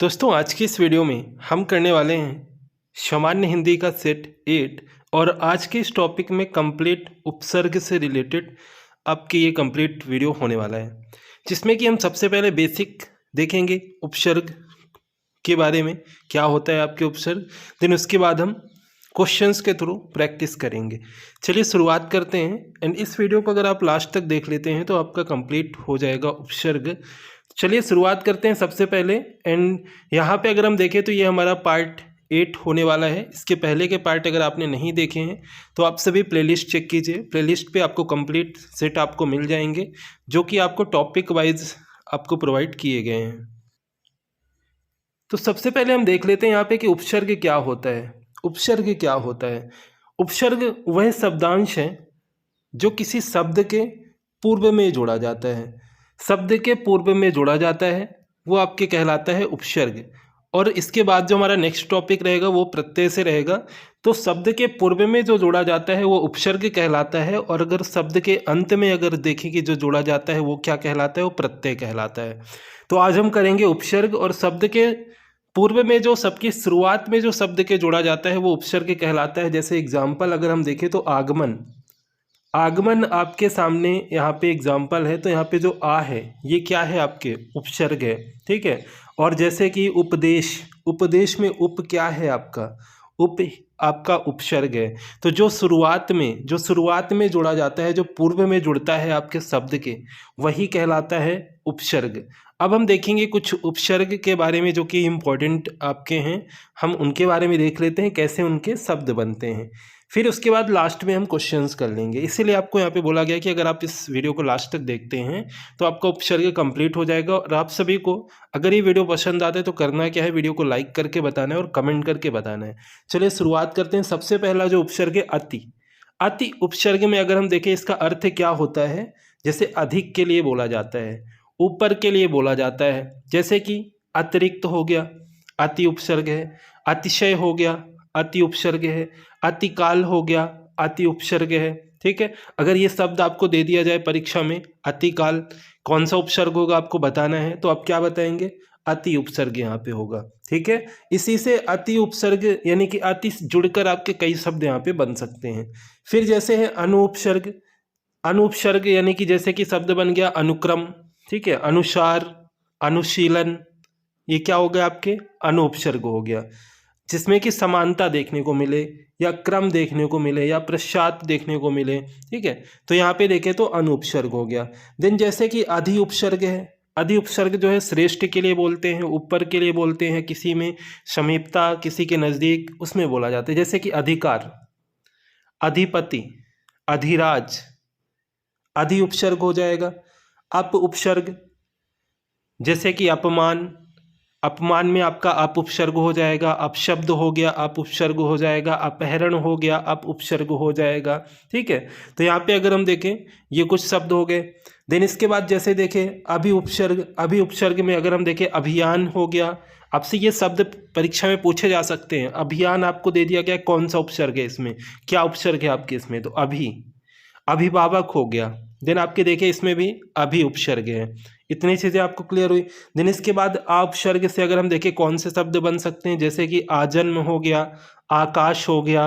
दोस्तों आज की इस वीडियो में हम करने वाले हैं सामान्य हिंदी का सेट 8 और आज के इस टॉपिक में कंप्लीट उपसर्ग से रिलेटेड आपकी ये कंप्लीट वीडियो होने वाला है, जिसमें कि हम सबसे पहले बेसिक देखेंगे उपसर्ग के बारे में, क्या होता है आपके उपसर्ग। देन उसके बाद हम क्वेश्चंस के थ्रू प्रैक्टिस करेंगे। चलिए शुरुआत करते हैं। एंड इस वीडियो को अगर आप लास्ट तक देख लेते हैं तो आपका कंप्लीट हो जाएगा उपसर्ग। चलिए शुरुआत करते हैं सबसे पहले। एंड यहाँ पे अगर हम देखें तो ये हमारा पार्ट 8 होने वाला है। इसके पहले के पार्ट अगर आपने नहीं देखे हैं तो आप सभी प्लेलिस्ट चेक कीजिए। प्लेलिस्ट पे आपको कंप्लीट सेट आपको मिल जाएंगे जो कि आपको टॉपिक वाइज आपको प्रोवाइड किए गए हैं। तो सबसे पहले हम देख लेते हैं यहाँ पे कि उपसर्ग क्या होता है। उपसर्ग क्या होता है? उपसर्ग वह शब्दांश है जो किसी शब्द के पूर्व में जोड़ा जाता है। शब्द के पूर्व में जोड़ा जाता है वो आपके कहलाता है उपसर्ग। और इसके बाद जो हमारा नेक्स्ट टॉपिक रहेगा वो प्रत्यय से रहेगा। तो शब्द के पूर्व में जो जोड़ा जाता है वो उपसर्ग कहलाता है, और अगर शब्द के अंत में अगर देखें कि जो जोड़ा जाता है वो क्या कहलाता है, वो प्रत्यय कहलाता है। तो आज हम करेंगे उपसर्ग, और शब्द के पूर्व में जो सबकी शुरुआत में जो शब्द के जोड़ा जाता है वो उपसर्ग कहलाता है। जैसे एग्जाम्पल अगर हम देखें तो आगमन, आगमन आपके सामने यहाँ पे एग्जाम्पल है। तो यहाँ पे जो आ है ये क्या है, आपके उपसर्ग है, ठीक है। और जैसे कि उपदेश, उपदेश में उप क्या है आपका, उप आपका उपसर्ग है। तो जो शुरुआत में जोड़ा जाता है, जो पूर्व में जुड़ता है आपके शब्द के, वही कहलाता है उपसर्ग। अब हम देखेंगे कुछ उपसर्ग के बारे में जो कि इम्पोर्टेंट आपके हैं, हम उनके बारे में देख लेते हैं कैसे उनके शब्द बनते हैं। फिर उसके बाद लास्ट में हम क्वेश्चंस कर लेंगे। इसीलिए आपको यहाँ पे बोला गया कि अगर आप इस वीडियो को लास्ट तक देखते हैं तो आपका उपसर्ग कंप्लीट हो जाएगा। और आप सभी को अगर ये वीडियो पसंद आता है तो करना क्या है, वीडियो को लाइक करके बताना है और कमेंट करके बताना है। चलिए शुरुआत करते हैं। सबसे पहला जो उपसर्ग है अति। अति उपसर्ग में अगर हम देखें इसका अर्थ क्या होता है, जैसे अधिक के लिए बोला जाता है, ऊपर के लिए बोला जाता है। जैसे कि अतिरिक्त हो गया, अति उपसर्ग है। अतिशय हो गया, अति उपसर्ग है। अतिकाल हो गया, अति उपसर्ग है, ठीक है। अगर ये शब्द आपको दे दिया जाए परीक्षा में, अतिकाल कौन सा उपसर्ग होगा आपको बताना है, तो आप क्या बताएंगे, अति उपसर्ग यहाँ पे होगा, ठीक है। इसी से अति उपसर्ग यानी कि अति जुड़कर आपके कई शब्द यहाँ पे बन सकते हैं। फिर जैसे है अनुपसर्ग, अनुपसर्ग यानी कि जैसे कि शब्द बन गया अनुक्रम, ठीक है, अनुसार, अनुशीलन, ये क्या हो गया आपके अनुपसर्ग हो गया, जिसमें कि समानता देखने को मिले या क्रम देखने को मिले या पश्चात देखने को मिले, ठीक है। तो यहाँ पे देखें तो अनुपसर्ग हो गया। देन जैसे कि अधि उपसर्ग है, अधि उपसर्ग जो है श्रेष्ठ के लिए बोलते हैं, ऊपर के लिए बोलते हैं, किसी में समीपता, किसी के नज़दीक, उसमें बोला जाता है। जैसे कि अधिकार, अधिपति, अधिराज, अधि उपसर्ग हो जाएगा। अप उपसर्ग जैसे कि अपमान, अपमान में आपका अप उपसर्ग हो जाएगा। अपशब्द हो गया, अप उपसर्ग हो जाएगा। अपहरण हो गया, अप उपसर्ग हो जाएगा, ठीक है। तो यहाँ पे अगर हम देखें ये कुछ शब्द हो गए। देन इसके बाद जैसे देखें अभि उपसर्ग, अभि उपसर्ग में अगर हम देखें अभियान हो गया। आपसे ये शब्द परीक्षा में पूछे जा सकते हैं। अभियान आपको दे दिया गया, कौन सा उपसर्ग है इसमें, क्या उपसर्ग है आपके इसमें, तो अभि। अभिभावक हो गया। देन आपके देखें इसमें भी अभि उपसर्ग है। इतनी चीज़ें आपको क्लियर हुई। देन इसके बाद आ उपसर्ग से अगर हम देखें कौन से शब्द बन सकते हैं, जैसे कि आजन्म हो गया, आकाश हो गया,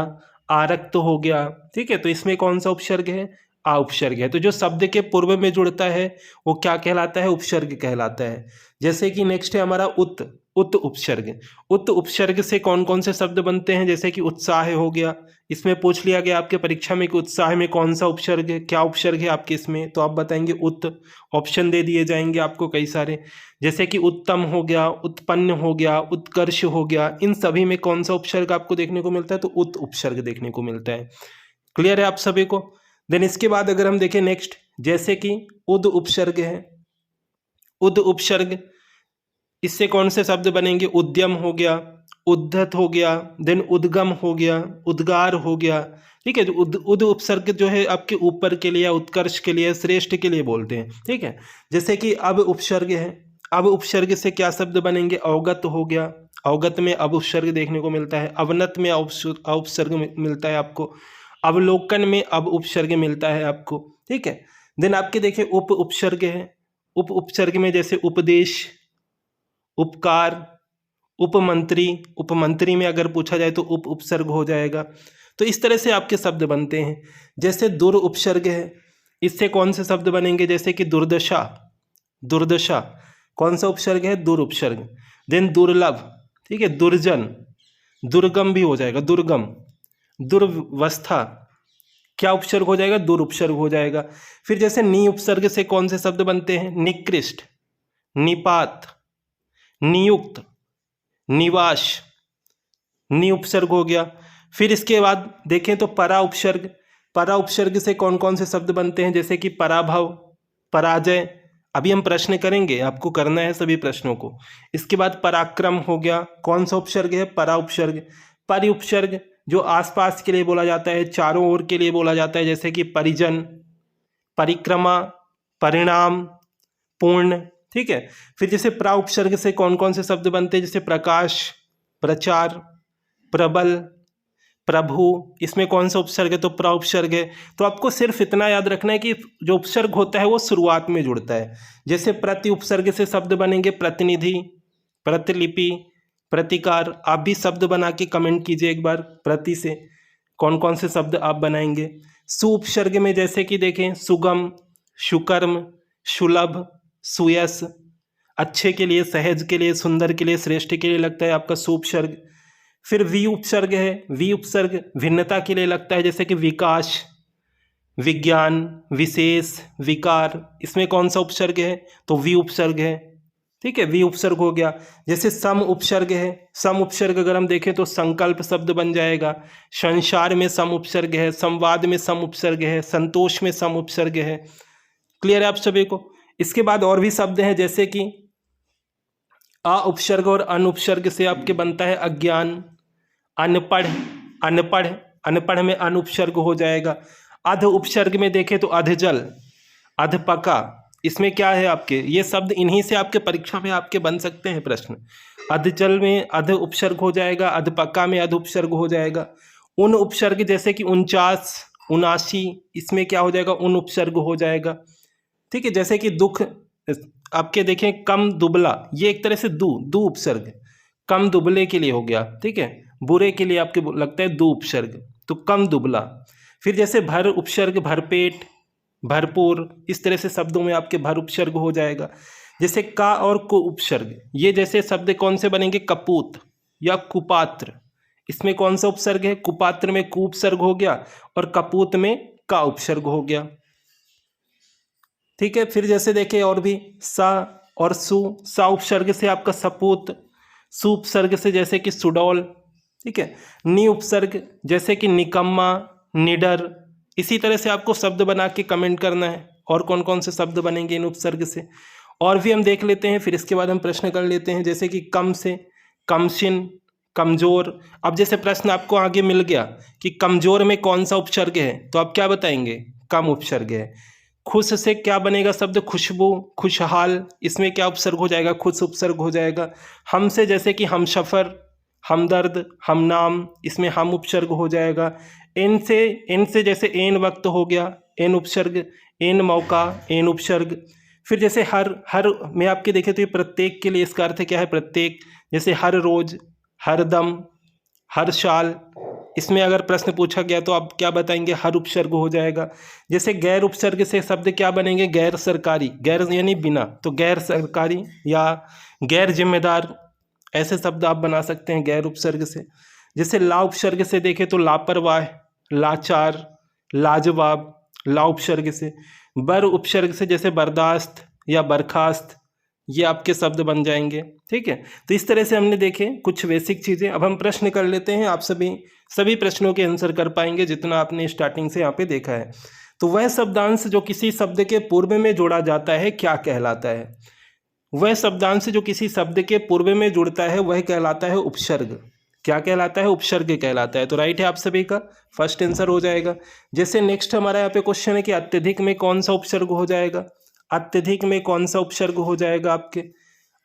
आरक्त हो गया, ठीक है। तो इसमें कौन सा उपसर्ग है, आ उपसर्ग है। तो जो शब्द के पूर्व में जुड़ता है वो क्या कहलाता है, उपसर्ग कहलाता है। जैसे कि नेक्स्ट है हमारा उत, उत उपसर्ग। उत उपसर्ग से कौन कौन से शब्द बनते हैं, जैसे कि उत्साह हो गया। इसमें पूछ लिया गया आपके परीक्षा में कि उत्साह में कौन सा उपसर्ग है, क्या उपसर्ग है आपके इसमें, तो आप बताएंगे उत। ऑप्शन दे दिए जाएंगे आपको कई सारे, जैसे कि उत्तम हो गया, उत्पन्न हो गया, उत्कर्ष हो गया। इन सभी में कौन सा उपसर्ग आपको देखने को मिलता है, तो उत उपसर्ग देखने को मिलता है। क्लियर है आप सभी को। देन इसके बाद अगर हम देखें नेक्स्ट, जैसे कि उद उपसर्ग है। उद उपसर्ग, इससे कौन से शब्द बनेंगे, उद्यम हो गया, उद्धत हो गया, देन उद्गम हो गया, उद्गार हो गया, ठीक है। जो उद उपसर्ग जो है आपके ऊपर के लिए या उत्कर्ष के लिए, श्रेष्ठ के लिए बोलते हैं, ठीक है। जैसे कि अब उपसर्ग है। अब उपसर्ग से क्या शब्द बनेंगे, अवगत हो गया, अवगत में अब उपसर्ग देखने को मिलता है। अवनत में उपसर्ग मिलता है आपको। अवलोकन में अब उपसर्ग मिलता है आपको, ठीक है। देन आपके देखिए उप उपसर्ग है। उप उपसर्ग में जैसे उपदेश, उपकार, उपमंत्री, उपमंत्री में अगर पूछा जाए तो उप उपसर्ग हो जाएगा। तो इस तरह से आपके शब्द बनते हैं। जैसे दुर उपसर्ग है, इससे कौन से शब्द बनेंगे, जैसे कि दुर्दशा, दुर्दशा कौन सा उपसर्ग है, दुर उपसर्ग। देन दुर्लभ, ठीक है, दुर्जन, दुर्गम भी हो जाएगा, दुर्गम। दुर्वस्था क्या उपसर्ग हो जाएगा, दुर उपसर्ग हो जाएगा। फिर जैसे नी उपसर्ग से कौन से शब्द बनते हैं, निकृष्ट, निपात, नियुक्त, निवास, नी उपसर्ग हो गया। फिर इसके बाद देखें तो परा उपसर्ग, परा उपसर्ग से कौन कौन से शब्द बनते हैं, जैसे कि पराभव, पराजय। अभी हम प्रश्न करेंगे, आपको करना है सभी प्रश्नों को। इसके बाद पराक्रम हो गया, कौन सा उपसर्ग है, परा उपसर्ग। परि उपसर्ग जो आसपास के लिए बोला जाता है, चारों ओर के लिए बोला जाता है, जैसे कि परिजन, परिक्रमा, परिणाम, पूर्ण, ठीक है। फिर जैसे प्रा उपसर्ग से कौन कौन से शब्द बनते हैं, जैसे प्रकाश, प्रचार, प्रबल, प्रभु। इसमें कौन सा उपसर्ग है, तो प्रा उपसर्ग है। तो आपको सिर्फ इतना याद रखना है कि जो उपसर्ग होता है वो शुरुआत में जुड़ता है। जैसे प्रति उपसर्ग से शब्द बनेंगे प्रतिनिधि, प्रतिलिपि, प्रतिकार। आप भी शब्द बना के कमेंट कीजिए एक बार, प्रति से कौन कौन से शब्द आप बनाएंगे। सु उपसर्ग में जैसे कि देखें, सुगम, सुकर्म, सुलभ, सुयस, अच्छे के लिए, सहज के लिए, सुंदर के लिए, श्रेष्ठ के लिए लगता है आपका सु उपसर्ग। फिर वी उपसर्ग है, वी उपसर्ग भिन्नता के लिए लगता है, जैसे कि विकास, विज्ञान, विशेष, विकार। इसमें कौन सा उपसर्ग है, तो वी उपसर्ग है, ठीक है, वी उपसर्ग हो गया। जैसे सम उपसर्ग है, सम उपसर्ग अगर हम देखें तो संकल्प शब्द बन जाएगा। संसार में सम उपसर्ग है, संवाद में सम उपसर्ग है, संतोष में सम उपसर्ग है। क्लियर है आप सभी को। इसके बाद और भी शब्द हैं, जैसे कि अ उपसर्ग और अन उपसर्ग से आपके बनता है अज्ञान, अनपढ़, अनपढ़, अनपढ़ में अन उपसर्ग हो जाएगा। अध उपसर्ग में देखें तो अधजल, अधपका। इसमें क्या है आपके, ये शब्द इन्हीं से आपके परीक्षा में आपके बन सकते हैं प्रश्न। अधजल में अध उपसर्ग हो जाएगा, अधपका में अध उपसर्ग हो जाएगा। उन उपसर्ग जैसे कि 49, 79, इसमें क्या हो जाएगा, उन उपसर्ग हो जाएगा, ठीक है। जैसे कि दुख आपके देखें, कम दुबला, ये एक तरह से दू उपसर्ग, कम दुबले के लिए हो गया, ठीक है। बुरे के लिए आपके लगता है दू उपसर्ग, तो कम दुबला। फिर जैसे भर उपसर्ग, भरपेट, भरपूर, इस तरह से शब्दों में आपके भर उपसर्ग हो जाएगा। जैसे का और कु उपसर्ग, ये जैसे शब्द कौन से बनेंगे, कपूत या कुपात्र। इसमें कौन सा उपसर्ग है, कुपात्र में कु उपसर्ग हो गया और कपूत में का उपसर्ग हो गया, ठीक है। फिर जैसे देखिए और भी सा और सु, सा उपसर्ग से आपका सपूत, सु उपसर्ग से जैसे कि सुडौल, ठीक है। नि उपसर्ग जैसे कि निकम्मा, निडर। इसी तरह से आपको शब्द बना के कमेंट करना है और कौन कौन से शब्द बनेंगे इन उपसर्ग से, और भी हम देख लेते हैं। फिर इसके बाद हम प्रश्न कर लेते हैं, जैसे कि कम से कमसिन, कमजोर। अब जैसे प्रश्न आपको आगे मिल गया कि कमजोर में कौन सा उपसर्ग है, तो आप क्या बताएंगे, कम उपसर्ग है। खुश से क्या बनेगा शब्द, खुशबू, खुशहाल। इसमें क्या उपसर्ग हो जाएगा, खुश उपसर्ग हो जाएगा। हम से जैसे कि हम सफ़र, हमदर्द, हम नाम, इसमें हम उपसर्ग हो जाएगा। इन से जैसे एन वक्त हो गया, एन उपसर्ग, एन मौका, एन उपसर्ग। फिर जैसे हर में आपके देखें तो ये प्रत्येक के लिए इसका अर्थ क्या है, प्रत्येक। जैसे हर रोज, हर दम, हर साल। इसमें अगर प्रश्न पूछा गया तो आप क्या बताएंगे, हर उपसर्ग हो जाएगा। जैसे गैर उपसर्ग से शब्द क्या बनेंगे, गैर सरकारी, गैर यानी बिना, तो गैर सरकारी या गैर जिम्मेदार, ऐसे शब्द आप बना सकते हैं गैर उपसर्ग से। जैसे ला उपसर्ग से देखें तो लापरवाह, लाचार, लाजवाब, ला उपसर्ग से। बर उपसर्ग से जैसे बर्दाश्त या बर्खास्त, ये आपके शब्द बन जाएंगे, ठीक है। तो इस तरह से हमने देखे कुछ बेसिक चीज़ें। अब हम प्रश्न कर लेते हैं, आप सभी प्रश्नों के आंसर कर पाएंगे जितना आपने स्टार्टिंग से यहाँ पे देखा है। तो वह शब्दांश जो किसी शब्द के पूर्व में जोड़ा जाता है क्या कहलाता है, वह शब्दांश जो किसी शब्द के पूर्व में जुड़ता है वह कहलाता है उपसर्ग। क्या कहलाता है, उपसर्ग कहलाता है। तो राइट है आप सभी का, फर्स्ट आंसर हो जाएगा। जैसे नेक्स्ट हमारा यहाँ पे क्वेश्चन है कि अत्यधिक में कौन सा उपसर्ग हो जाएगा, अत्यधिक में कौन सा उपसर्ग हो जाएगा आपके,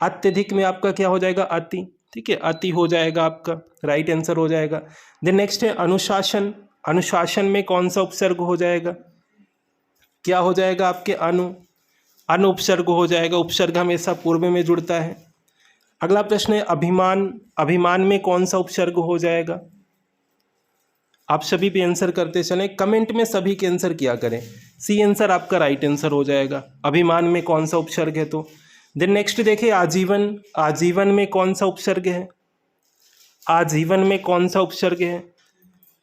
अत्यधिक में आपका क्या हो जाएगा, अति, ठीक है, अति हो जाएगा आपका, राइट आंसर हो जाएगा। देन नेक्स्ट है अनुशासन, अनुशासन में कौन सा उपसर्ग हो जाएगा, क्या हो जाएगा आपके अनु उपसर्ग हो जाएगा। उपसर्ग हमेशा पूर्व में जुड़ता है। अगला प्रश्न है अभिमान, अभिमान में कौन सा उपसर्ग हो जाएगा? आप सभी भी आंसर करते चलें, कमेंट में सभी के आंसर किया करें। सी आंसर आपका राइट आंसर हो जाएगा। अभिमान में कौन सा उपसर्ग है? तो देन नेक्स्ट देखिए आजीवन, आजीवन में कौन सा उपसर्ग है? आजीवन में कौन सा उपसर्ग है?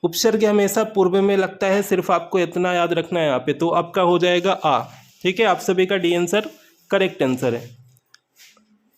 उपसर्ग हमेशा पूर्व में लगता है, सिर्फ आपको इतना याद रखना है यहाँ पे, तो आपका हो जाएगा आ। ठीक है, आप सभी का डी आंसर करेक्ट आंसर है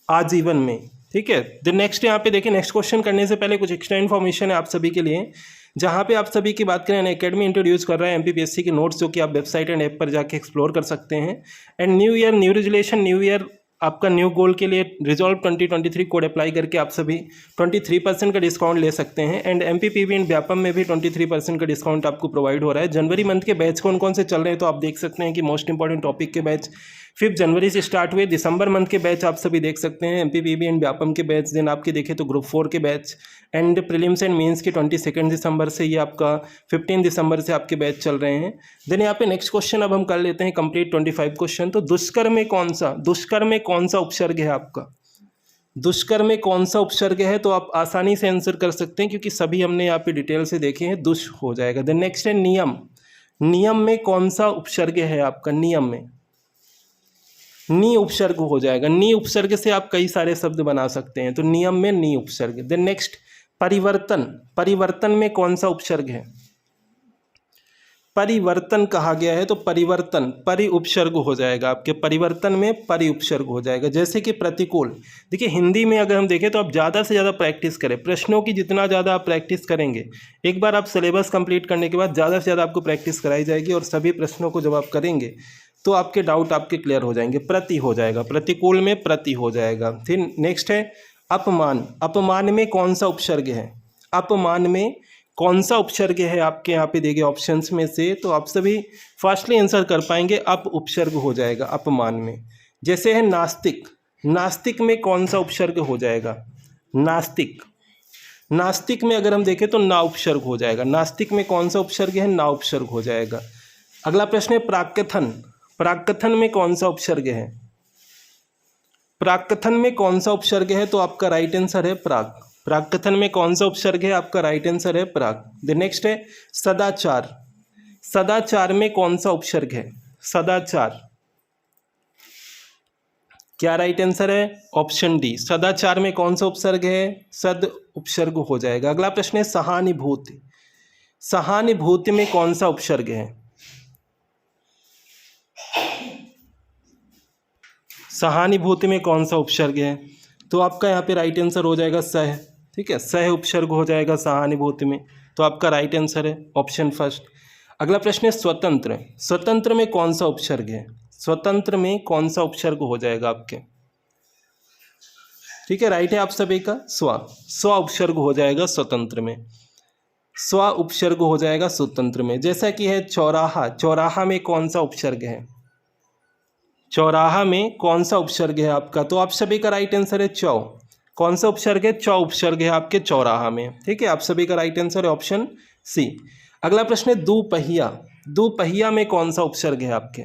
आजीवन में। ठीक है, देन नेक्स्ट यहाँ पे देखिए, नेक्स्ट क्वेश्चन करने से पहले कुछ एक्स्ट्रा इन्फॉर्मेशन है आप सभी के लिए, जहाँ पे आप सभी की बात करें अनअकैडमी इंट्रोड्यूस कर रहा है एमपीपीएससी के नोट्स, जो कि आप वेबसाइट एंड ऐप पर जाके एक्सप्लोर कर सकते हैं। And new year new resolution, new year आपका न्यू गोल के लिए रिजॉल्व 2023 कोड अप्लाई करके आप सभी 23% का डिस्काउंट ले सकते हैं। एंड एमपीपीबी एंड व्यापम में भी 23% का डिस्काउंट आपको प्रोवाइड हो रहा है। जनवरी मंथ के बैच कौन कौन से चल रहे हैं, तो आप देख सकते हैं कि मोस्ट इंपॉर्टेंट टॉपिक के बैच 5 जनवरी से स्टार्ट हुए। दिसंबर मंथ के बैच आप सभी देख सकते हैं, एमपीपीबी एंड व्यापम के बैच। देन आपके देखें तो ग्रुप 4 के batch and prelims and mains के 22 दिसंबर से, ये आपका 15 दिसंबर से आपके बैच चल रहे हैं। देन यहाँ पे नेक्स्ट क्वेश्चन अब हम कर लेते हैं कंप्लीट 25 क्वेश्चन। तो दुष्कर में कौन सा, दुष्कर में कौन सा उपसर्ग है आपका? दुष्कर में कौन सा उपसर्ग है? तो आप आसानी से आंसर कर सकते हैं, क्योंकि सभी हमने यहाँ पे डिटेल से देखे हैं, दुष हो जाएगा। देन नेक्स्ट है नियम, नियम में कौन सा उपसर्ग है आपका? नियम में नी उपसर्ग हो जाएगा। नी उपसर्ग से आप कई सारे शब्द बना सकते हैं, तो नियम में नी उपसर्ग। देन नेक्स्ट परिवर्तन, परिवर्तन में कौन सा उपसर्ग है? परिवर्तन कहा गया है, तो परिवर्तन परि उपसर्ग हो जाएगा आपके, परिवर्तन में परि उपसर्ग हो जाएगा। जैसे कि प्रतिकूल, देखिए हिंदी में अगर हम देखें तो आप ज़्यादा से ज़्यादा प्रैक्टिस करें, प्रश्नों की जितना ज़्यादा आप प्रैक्टिस करेंगे, एक बार आप सिलेबस कंप्लीट करने के बाद ज़्यादा से ज़्यादा आपको प्रैक्टिस कराई जाएगी, और सभी प्रश्नों को जब आप करेंगे तो आपके डाउट आपके क्लियर हो जाएंगे। प्रति हो जाएगा, प्रतिकूल में प्रति हो जाएगा। फिर नेक्स्ट है अपमान, अपमान में कौन सा उपसर्ग है? अपमान में कौन सा उपसर्ग है आपके यहाँ पे देंगे ऑप्शंस में से, तो आप सभी फास्टली आंसर कर पाएंगे। अप उपसर्ग हो जाएगा अपमान में। जैसे है नास्तिक, नास्तिक में कौन सा उपसर्ग हो जाएगा? नास्तिक, नास्तिक में अगर हम देखें तो ना उपसर्ग हो जाएगा। नास्तिक में कौन सा उपसर्ग है? ना उपसर्ग हो जाएगा। अगला प्रश्न है प्राक्कथन, प्राक्कथन में कौन सा उपसर्ग है? प्राक्कथन में कौन सा उपसर्ग है? तो आपका राइट आंसर है प्राक। प्राक्कथन में कौन सा उपसर्ग है? आपका राइट आंसर है प्राक। द नेक्स्ट है सदाचार, सदाचार में कौन सा उपसर्ग है? सदाचार, क्या राइट आंसर है? ऑप्शन डी, सदाचार में कौन सा उपसर्ग है? सद उपसर्ग हो जाएगा। अगला प्रश्न है सहानुभूति, सहानुभूति में कौन सा उपसर्ग है? सहानुभूति में कौन सा उपसर्ग है? तो आपका यहाँ पे राइट आंसर हो जाएगा सह। ठीक है, सह उपसर्ग हो जाएगा सहानुभूति में, तो आपका राइट आंसर है ऑप्शन फर्स्ट। अगला प्रश्न है स्वतंत्र, स्वतंत्र में कौन सा उपसर्ग है? स्वतंत्र में कौन सा उपसर्ग हो जाएगा आपके? ठीक है, राइट है आप सभी का स्व, स्व उपसर्ग हो जाएगा स्वतंत्र में, स्व उपसर्ग हो जाएगा स्वतंत्र में। जैसा कि है चौराहा, चौराहा में कौन सा उपसर्ग है? चौराहा में कौन सा उपसर्ग है आपका? तो आप सभी का राइट आंसर है चौ। कौन सा उपसर्ग है? चौ उपसर्ग है आपके चौराहा में। ठीक है, आप सभी का राइट आंसर है ऑप्शन सी। अगला प्रश्न है दुपहिया, दुपहिया में कौन सा उपसर्ग है आपके?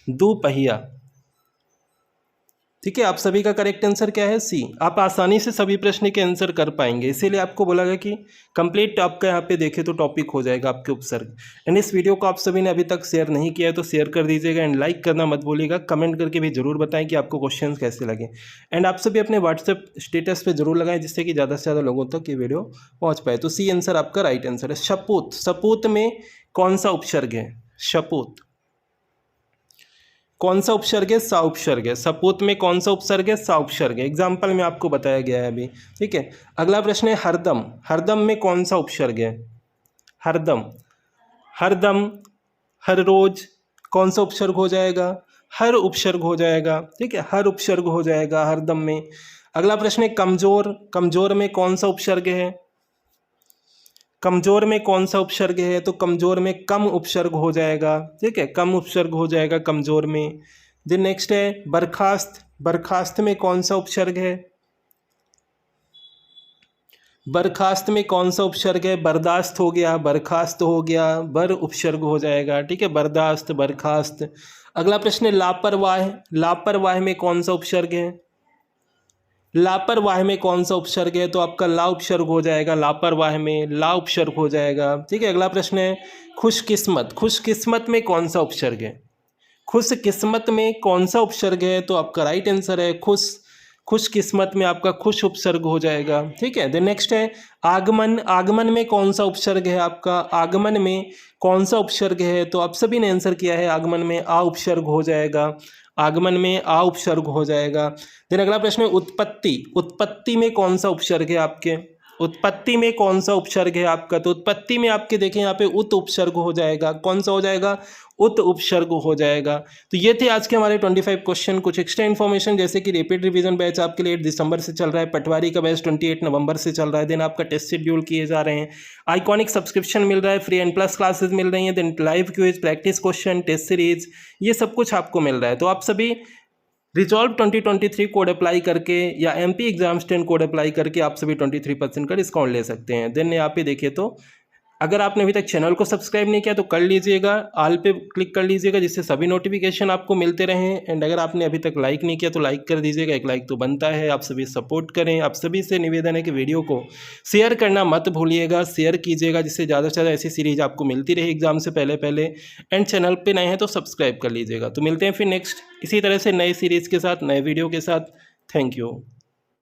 दुपहिया, ठीक है, आप सभी का करेक्ट आंसर क्या है? सी। आप आसानी से सभी प्रश्न के आंसर कर पाएंगे, इसीलिए आपको बोला गया कि कंप्लीट आपका यहाँ पे देखें तो टॉपिक हो जाएगा आपके उपसर्ग। एंड इस वीडियो को आप सभी ने अभी तक शेयर नहीं किया है तो शेयर कर दीजिएगा, एंड लाइक करना मत भूलिएगा। कमेंट करके भी जरूर बताएं कि आपको क्वेश्चन कैसे लगे। एंड आप सभी अपने व्हाट्सएप स्टेटस पर जरूर लगाएं, जिससे कि ज़्यादा से ज़्यादा लोगों तक ये वीडियो पहुँच पाए। तो सी आंसर आपका राइट आंसर है। शपूत, सपूत में कौन सा उपसर्ग है? शपूत, कौन सा उपसर्ग है? सा उपसर्ग है। सपूत में कौन सा उपसर्ग है? सा उपसर्ग है। एग्जाम्पल में आपको बताया गया है अभी। ठीक है, अगला प्रश्न है हरदम, हरदम में कौन सा उपसर्ग है? हरदम, हरदम, हर रोज कौन सा उपसर्ग हो जाएगा? हर उपसर्ग हो जाएगा। ठीक है, हर उपसर्ग हो जाएगा हरदम में। अगला प्रश्न है कमजोर, कमजोर में कौन सा उपसर्ग है? कमजोर में कौन सा उपसर्ग है? तो कमजोर में कम उपसर्ग हो जाएगा। ठीक है, कम उपसर्ग हो जाएगा कमजोर में। देन नेक्स्ट है बर्खास्त, बर्खास्त में कौन सा उपसर्ग है? बर्खास्त में कौन सा उपसर्ग है? बर्दाश्त हो गया, बर्खास्त हो गया, बर उपसर्ग हो जाएगा। ठीक है, बर्दाश्त, बर्खास्त। अगला प्रश्न है लापरवाह, लापरवाह में कौन सा उपसर्ग है? लापरवाह में कौन सा उपसर्ग है? तो आपका ला उपसर्ग हो जाएगा, लापरवाह में ला उपसर्ग हो जाएगा। ठीक है, अगला प्रश्न है खुशकिस्मत। खुशकिस्मत में कौन सा उपसर्ग है? खुशकिस्मत में कौन सा उपसर्ग है? तो आपका राइट आंसर है खुश। खुशकिस्मत में आपका खुश उपसर्ग हो जाएगा। ठीक है, देन नेक्स्ट है आगमन। आगमन में कौन सा उपसर्ग है आपका? आगमन में कौन सा उपसर्ग है? तो आप सभी ने आंसर किया है, आगमन में आ उपसर्ग हो जाएगा। आगमन में आ उपसर्ग हो जाएगा। देन अगला प्रश्न है उत्पत्ति। उत्पत्ति में कौन सा उपसर्ग है आपके? उत्पत्ति में कौन सा उपसर्ग है आपका? तो उत्पत्ति में आपके देखें यहाँ पे उत उपसर्ग हो जाएगा। कौन सा हो जाएगा? उत उपसर्ग हो जाएगा। तो ये थे आज के हमारे 25 क्वेश्चन। कुछ एक्स्ट्रा इन्फॉर्मेशन जैसे कि रैपिड रिवीजन बैच आपके लिए 8 दिसंबर से चल रहा है, पटवारी का बैच 28 नवंबर से चल रहा है। देन आपका टेस्ट शेड्यूल किए जा रहे हैं, आइकॉनिक सब्सक्रिप्शन मिल रहा है, फ्री एंड प्लस क्लासेस मिल रही हैं, then live quiz, practice question, test series, ये सब कुछ आपको मिल रहा है। तो आप सभी रिजॉल्व 2023 कोड अप्लाई करके या MP exam stand code apply करके आप सभी 23% का डिस्काउंट ले सकते हैं। देन यहाँ पे देखिए, तो अगर आपने अभी तक चैनल को सब्सक्राइब नहीं किया तो कर लीजिएगा, ऑल पे क्लिक कर लीजिएगा जिससे सभी नोटिफिकेशन आपको मिलते रहें। एंड अगर आपने अभी तक लाइक नहीं किया तो लाइक कर दीजिएगा, एक लाइक तो बनता है। आप सभी सपोर्ट करें। आप सभी से निवेदन है कि वीडियो को शेयर करना मत भूलिएगा, शेयर कीजिएगा जिससे ज़्यादा से ज़्यादा ऐसी सीरीज आपको मिलती रहे एग्जाम से पहले पहले। एंड चैनल पर नए हैं तो सब्सक्राइब कर लीजिएगा। तो मिलते हैं फिर नेक्स्ट इसी तरह से नए सीरीज़ के साथ, नए वीडियो के साथ। Thank you.